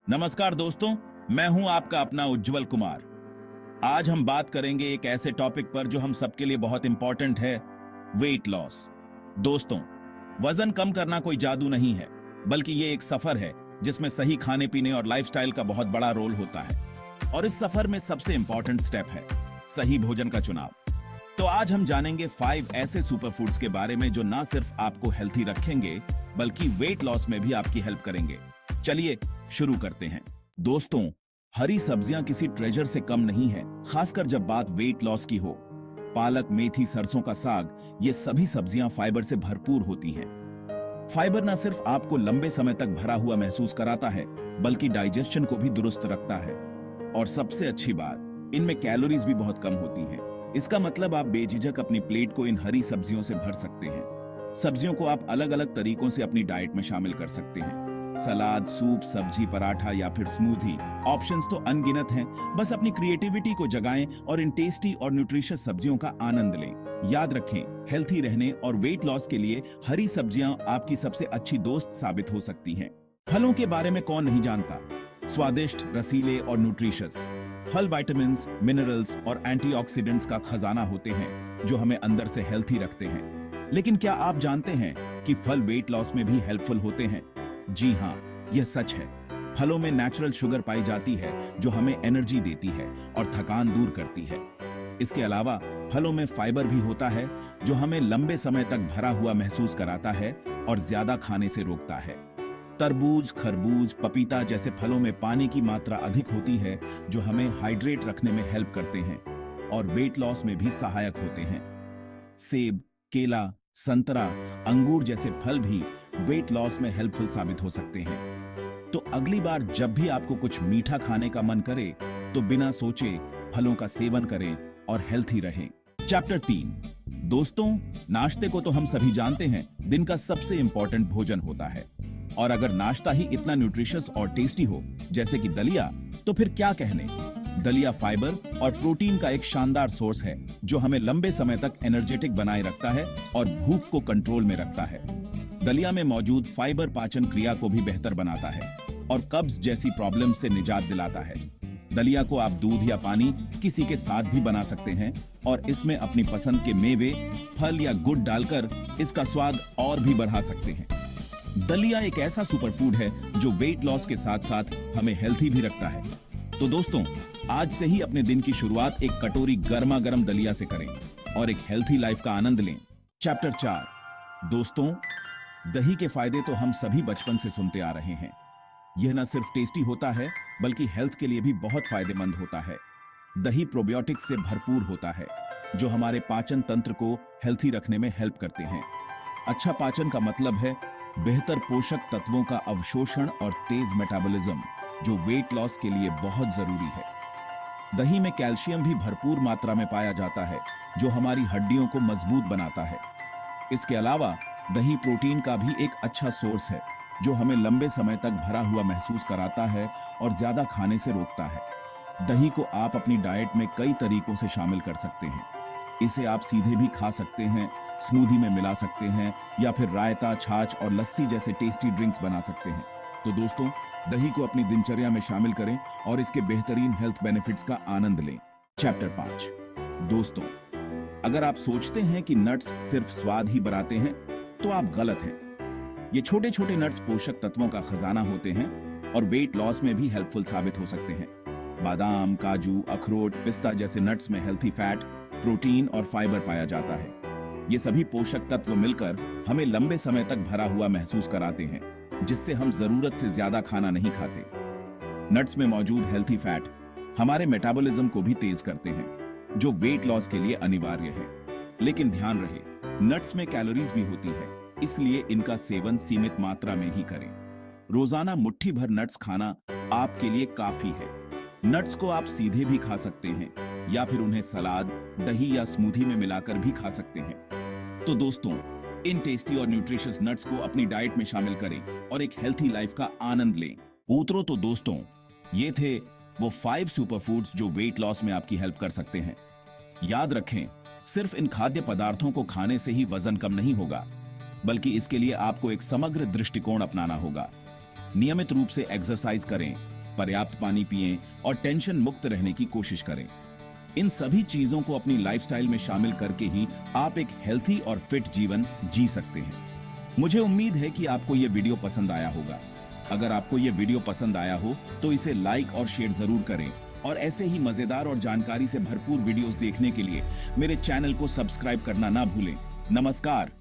नमस्कार दोस्तों, मैं हूं आपका अपना उज्जवल कुमार। आज हम बात करेंगे एक ऐसे टॉपिक पर जो हम सबके लिए बहुत इंपॉर्टेंट है, वेट लॉस। दोस्तों, वजन कम करना कोई जादू नहीं है, बल्कि ये एक सफर है जिसमें सही खाने पीने और लाइफस्टाइल का बहुत बड़ा रोल होता है। और इस सफर में सबसे इंपॉर्टेंट स्टेप है सही भोजन का चुनाव। तो आज हम जानेंगे 5 ऐसे सुपर फूड्स के बारे में जो ना सिर्फ आपको हेल्थी रखेंगे बल्कि वेट लॉस में भी आपकी हेल्प करेंगे। चलिए शुरू करते हैं। दोस्तों, हरी सब्जियां किसी ट्रेजर से कम नहीं है, खासकर जब बात वेट लॉस की हो। पालक, मेथी, सरसों का साग, ये सभी सब्जियां फाइबर से भरपूर होती हैं। फाइबर न सिर्फ आपको लंबे समय तक भरा हुआ महसूस कराता है, बल्कि डाइजेशन को भी दुरुस्त रखता है। और सबसे अच्छी बात, इनमें कैलोरीज भी बहुत कम होती हैं। इसका मतलब आप बेझिझक अपनी प्लेट को इन हरी सब्जियों से भर सकते हैं। सब्जियों को आप अलग अलग तरीकों से अपनी डाइट में शामिल कर सकते हैं। सलाद, सूप, सब्जी, पराठा या फिर स्मूदी, ऑप्शंस तो अनगिनत हैं। बस अपनी क्रिएटिविटी को जगाएं और इन टेस्टी और न्यूट्रिशियस सब्जियों का आनंद लें। याद रखें, हेल्थी रहने और वेट लॉस के लिए हरी सब्जियां आपकी सबसे अच्छी दोस्त साबित हो सकती हैं। फलों के बारे में कौन नहीं जानता, स्वादिष्ट, रसीले और न्यूट्रिशियस। फल विटामिन्स, मिनरल्स और एंटीऑक्सीडेंट्स का खजाना होते हैं जो हमें अंदर से हेल्थी रखते हैं। लेकिन क्या आप जानते हैं कि फल वेट लॉस में भी हेल्पफुल होते हैं? जी हाँ, यह सच है। फलों में नेचुरल शुगर पाई जाती है जो हमें एनर्जी देती है और थकान दूर करती है। इसके अलावा फलों में फाइबर भी होता है जो हमें लंबे समय तक भरा हुआ महसूस कराता है और ज्यादा खाने से रोकता है। तरबूज, खरबूज, पपीता जैसे फलों में पानी की मात्रा अधिक होती है जो हमें हाइड्रेट रखने में हेल्प करते हैं और वेट लॉस में भी सहायक होते हैं। सेब, केला, संतरा, अंगूर जैसे फल भी वेट लॉस में हेल्पफुल साबित हो सकते हैं। तो अगली बार जब भी आपको कुछ मीठा खाने का मन करे तो बिना सोचे फलों का सेवन करें और हेल्थी रहें। चैप्टर 3। दोस्तों, नाश्ते को तो हम सभी जानते हैं, दिन का सबसे इंपॉर्टेंट भोजन होता है। और अगर नाश्ता ही इतना न्यूट्रिशियस और टेस्टी हो जैसे कि दलिया, तो फिर क्या कहने। दलिया फाइबर और प्रोटीन का एक शानदार सोर्स है जो हमें लंबे समय तक एनर्जेटिक बनाए रखता है और भूख को कंट्रोल में रखता है। दलिया में मौजूद फाइबर पाचन क्रिया को भी बेहतर बनाता है और कब्ज जैसी प्रॉब्लम से निजात दिलाता है। दलिया को आप दूध या पानी किसी के साथ भी बना सकते हैं और इसमें अपनी पसंद के मेवे, फल या गुड़ डालकर इसका स्वाद और भी बढ़ा सकते हैं। दलिया एक ऐसा सुपरफूड है जो वेट लॉस के साथ साथ हमें हेल्थी भी रखता है। तो दोस्तों, आज से ही अपने दिन की शुरुआत एक कटोरी गर्मा गर्म दलिया से करें और एक हेल्थी लाइफ का आनंद लें। चैप्टर 4। दोस्तों, दही के फायदे तो हम सभी बचपन से सुनते आ रहे हैं। यह न सिर्फ टेस्टी होता है बल्कि हेल्थ के लिए भी बहुत फायदेमंद होता है। दही प्रोबायोटिक्स से भरपूर होता है जो हमारे पाचन तंत्र को हेल्थी रखने में हेल्प करते हैं। अच्छा पाचन का मतलब है बेहतर पोषक तत्वों का अवशोषण और तेज मेटाबॉलिज्म, जो वेट लॉस के लिए बहुत जरूरी है। दही में कैल्शियम भी भरपूर मात्रा में पाया जाता है जो हमारी हड्डियों को मजबूत बनाता है। इसके अलावा दही प्रोटीन का भी एक अच्छा सोर्स है जो हमें लंबे समय तक भरा हुआ महसूस कराता है और ज्यादा खाने से रोकता है। दही को आप अपनी डाइट में कई तरीकों से शामिल कर सकते हैं। इसे आप सीधे भी खा सकते हैं, स्मूदी में मिला सकते हैं या फिर रायता, छाछ और लस्सी जैसे टेस्टी ड्रिंक्स बना सकते हैं। तो दोस्तों, दही को अपनी दिनचर्या में शामिल करें और इसके बेहतरीन हेल्थ बेनिफिट्स का आनंद लें। चैप्टर 5। दोस्तों, अगर आप सोचते हैं कि नट्स सिर्फ स्वाद ही बढ़ाते हैं तो आप गलत हैं। ये छोटे छोटे नट्स पोषक तत्वों का खजाना होते हैं और वेट लॉस में भी हेल्पफुल साबित हो सकते हैं। बादाम, काजू, अखरोट, पिस्ता जैसे नट्स में हेल्थी फैट, प्रोटीन और फाइबर पाया जाता है। ये सभी पोषक तत्व मिलकर हमें लंबे समय तक भरा हुआ महसूस कराते हैं, जिससे हम जरूरत से ज्यादा खाना नहीं खाते। नट्स में मौजूद हेल्थी फैट हमारे मेटाबॉलिज्म को भी तेज करते हैं, जो वेट लॉस के लिए अनिवार्य है। लेकिन ध्यान रहे, नट्स में कैलोरीज भी होती है, इसलिए इनका सेवन सीमित मात्रा में ही करें। रोजाना मुट्ठी भर नट्स खाना आपके लिए काफी है। नट्स को आप सीधे भी खा सकते हैं या फिर उन्हें सलाद, दही या स्मूदी में मिलाकर भी खा सकते हैं। तो दोस्तों, इन टेस्टी और न्यूट्रिशियस नट्स को अपनी डाइट में शामिल करें और एक हेल्थी लाइफ का आनंद लें। पूत्रों, तो दोस्तों, ये थे वो 5 सुपर फूड्स जो वेट लॉस में आपकी हेल्प कर सकते हैं। याद रखें, सिर्फ इन खाद्य पदार्थों को खाने से ही वजन कम नहीं होगा, बल्कि इसके लिए आपको एक समग्र दृष्टिकोण अपनाना होगा। नियमित रूप से एक्सरसाइज करें, पर्याप्त पानी पिएं और टेंशन मुक्त रहने की कोशिश करें। इन सभी चीजों को अपनी लाइफस्टाइल में शामिल करके ही आप एक हेल्थी और फिट जीवन जी सकते हैं। मुझे उम्मीद है कि आपको ये वीडियो पसंद आया होगा। अगर आपको ये वीडियो पसंद आया हो तो इसे लाइक और शेयर जरूर करें और ऐसे ही मजेदार और जानकारी से भरपूर वीडियोस देखने के लिए मेरे चैनल को सब्सक्राइब करना ना भूलें। नमस्कार।